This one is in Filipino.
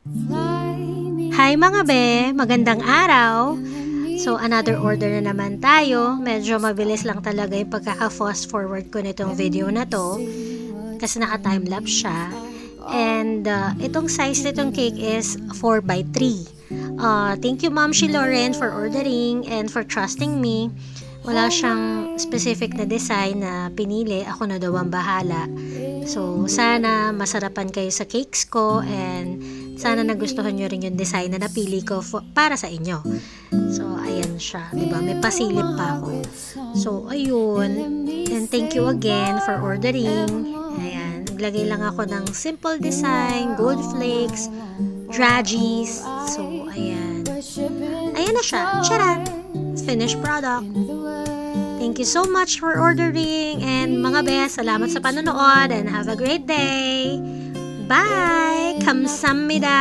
Hi mga be! Magandang araw! So, another order na naman tayo. Medyo mabilis lang talaga yung pagkaka-fast forward ko nitong video na to. Kasi naka-timelapse siya. And itong size nitong cake is 4x3. Thank you Ma'am Shi Lauren for ordering and for trusting me. Wala siyang specific na design na pinili. Ako na daw ang bahala. So, sana masarapan kayo sa cakes ko and sana nagustuhan nyo rin yung design na napili ko para sa inyo. So, ayan siya. Diba? May pasilip pa ako. So, ayun. And thank you again for ordering. Ayan. Naglagay lang ako ng simple design, gold flakes, draggies. So, ayan. Ayan na siya. Charan! Finished product. Thank you so much for ordering. And mga bes, salamat sa panonood and have a great day. Bye! Kamsahamnida!